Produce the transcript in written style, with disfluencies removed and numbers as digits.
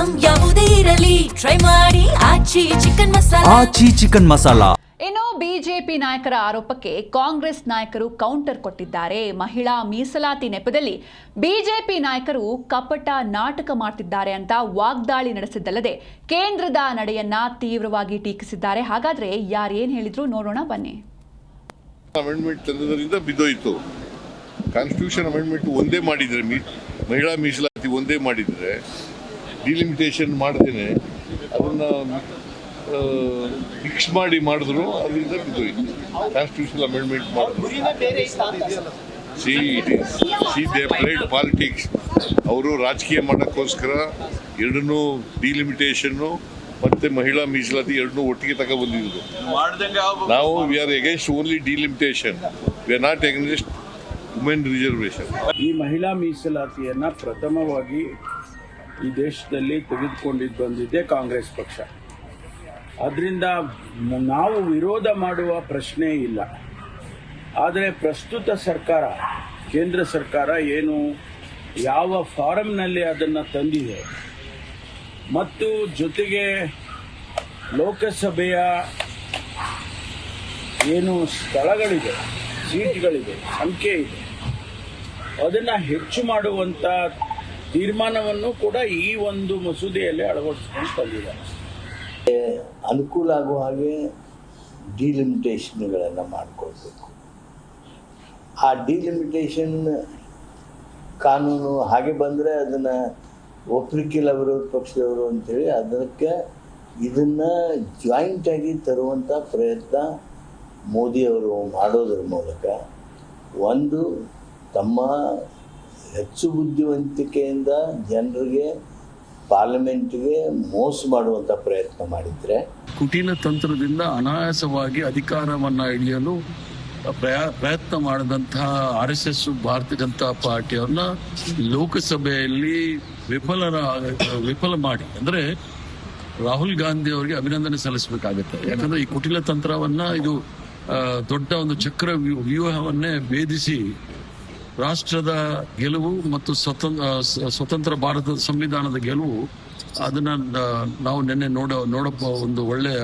Item ಯಾವುದೇ ಇರಲಿ try ಮಾಡಿ ಆಚಿ ಚಿಕನ್ ಮಸಾಲಾ. ಇನ್ನು ಬಿಜೆಪಿ ನಾಯಕರ ಆರೋಪಕ್ಕೆ ಕಾಂಗ್ರೆಸ್ ನಾಯಕರು ಕೌಂಟರ್ ಕೊಟ್ಟಿದ್ದಾರೆ. ಮಹಿಳಾ ಮೀಸಲಾತಿ ನೆಪದಲ್ಲಿ ಬಿಜೆಪಿ ನಾಯಕರು ಕಪಟ ನಾಟಕ ಮಾಡ್ತಿದ್ದಾರೆ ಅಂತ ವಾಗ್ದಾಳಿ ನಡೆಸಿದ್ದಲ್ಲದೆ ಕೇಂದ್ರದ ನಡೆಯನ್ನ ತೀವ್ರವಾಗಿ ಟೀಕಿಸಿದ್ದಾರೆ. ಹಾಗಾದ್ರೆ ಯಾರೇನ್ ಹೇಳಿದ್ರು ನೋಡೋಣ ಬನ್ನಿ. ಅಮೆಂಡ್ಮೆಂಟ್ ತಂದದರಿಂದ ಬಿದ್ದೋಯ್ತು. ಕಾನ್ಸ್ಟಿಟ್ಯೂಷನ್ ಅಮೆಂಡ್ಮೆಂಟ್ ಒಂದೇ ಮಾಡಿದ್ರೆ, ಮಹಿಳಾ ಮೀಸಲಾತಿ ಒಂದೇ ಮಾಡಿದ್ರೆ, ಡಿಲಿಮಿಟೇಷನ್ ಮಾಡ್ದೇನೆ ಅದನ್ನ ಫಿಕ್ಸ್ ಮಾಡಿದ್ರು, ಅದರಿಂದ ಬಿದ್ದೋಯ್ತು. ಕಾನ್ಸ್ಟಿಟ್ಯೂಷನ್ ಅಮೆಂಡ್ಮೆಂಟ್ ಮಾಡಿದ್ರು. They played politics. ಅವರು ರಾಜಕೀಯ ಮಾಡೋಕ್ಕೋಸ್ಕರ ಎರಡನ್ನೂ ಡಿಲಿಮಿಟೇಷನ್ನು ಮತ್ತೆ ಮಹಿಳಾ ಮೀಸಲಾತಿ ಎರಡನ್ನೂ ಒಟ್ಟಿಗೆ ತಗೊಬಂದಿದ್ರು. ನಾವು we are against only delimitation, we are not against women reservation. ಈ ಮಹಿಳಾ ಮೀಸಲಾತಿಯನ್ನು ಪ್ರಥಮವಾಗಿ ಈ ದೇಶದಲ್ಲಿ ತೆಗೆದುಕೊಂಡಿದ್ದು ಬಂದಿದ್ದೆ ಕಾಂಗ್ರೆಸ್ ಪಕ್ಷ. ಅದರಿಂದ ನಾವು ವಿರೋಧ ಮಾಡುವ ಪ್ರಶ್ನೆ ಇಲ್ಲ. ಆದರೆ ಪ್ರಸ್ತುತ ಸರ್ಕಾರ, ಕೇಂದ್ರ ಸರ್ಕಾರ ಏನು ಯಾವ ಫಾರಮ್ನಲ್ಲಿ ಅದನ್ನು ತಂದಿದೆ ಮತ್ತು ಜೊತೆಗೆ ಲೋಕಸಭೆಯ ಏನು ಸ್ಥಳಗಳಿದೆ, ಸೀಟ್ಗಳಿದೆ, ಸಂಖ್ಯೆ ಇದೆ, ಅದನ್ನು ಹೆಚ್ಚು ಮಾಡುವಂಥ ತೀರ್ಮಾನವನ್ನು ಕೂಡ ಈ ಒಂದು ಮಸೂದೆಯಲ್ಲಿ ಅಳವಡಿಸ್ಕೊಂಡು ತಂದಿದ್ದಾರೆ. ಅನುಕೂಲ ಆಗುವ ಹಾಗೆ ಡಿಲಿಮಿಟೇಷನ್ಗಳನ್ನು ಮಾಡಿಕೊಳ್ಬೇಕು. ಆ ಡಿಲಿಮಿಟೇಷನ್ ಕಾನೂನು ಹಾಗೆ ಬಂದರೆ ಅದನ್ನು ಒಪ್ಪಲಿಕ್ಕಿಲ್ಲ ವಿರೋಧ ಪಕ್ಷದವರು ಅಂಥೇಳಿ ಅದಕ್ಕೆ ಇದನ್ನು ಜಾಯಿಂಟಾಗಿ ತರುವಂಥ ಪ್ರಯತ್ನ ಮೋದಿಯವರು ಮಾಡೋದ್ರ ಮೂಲಕ ಒಂದು ತಮ್ಮ ಹೆಚ್ಚು ಬುದ್ಧಿವಂತಿಕೆಯಿಂದ ಜನರಿಗೆ ಪಾರ್ಲಿಮೆಂಟ್ಗೆ ಮೋಸ ಮಾಡುವಂಥ ಪ್ರಯತ್ನ ಮಾಡಿದರೆ, ಕುಟಿಲ ತಂತ್ರದಿಂದ ಅನಾಯಾಸವಾಗಿ ಅಧಿಕಾರವನ್ನು ಹಿಡಿಯಲು ಪ್ರಯತ್ನ ಮಾಡಿದಂತಹ RSS ಭಾರತೀಯ ಜನತಾ ಪಾರ್ಟಿಯವ್ರನ್ನ ಲೋಕಸಭೆಯಲ್ಲಿ ವಿಫಲ ಮಾಡಿ, ಅಂದರೆ ರಾಹುಲ್ ಗಾಂಧಿ ಅವರಿಗೆ ಅಭಿನಂದನೆ ಸಲ್ಲಿಸಬೇಕಾಗುತ್ತೆ. ಯಾಕಂದ್ರೆ ಈ ಕುಟಿಲ ತಂತ್ರವನ್ನ, ಇದು ದೊಡ್ಡ ಒಂದು ಚಕ್ರ ವ್ಯೂಹವನ್ನೇ ಭೇದಿಸಿ ರಾಷ್ಟ್ರದ ಗೆಲುವು ಮತ್ತು ಸ್ವತಂತ್ರ ಭಾರತದ ಸಂವಿಧಾನದ ಗೆಲುವು, ಅದನ್ನ ನಾವು ನಿನ್ನೆ ನೋಡಪ್ಪ ಒಂದು ಒಳ್ಳೆಯ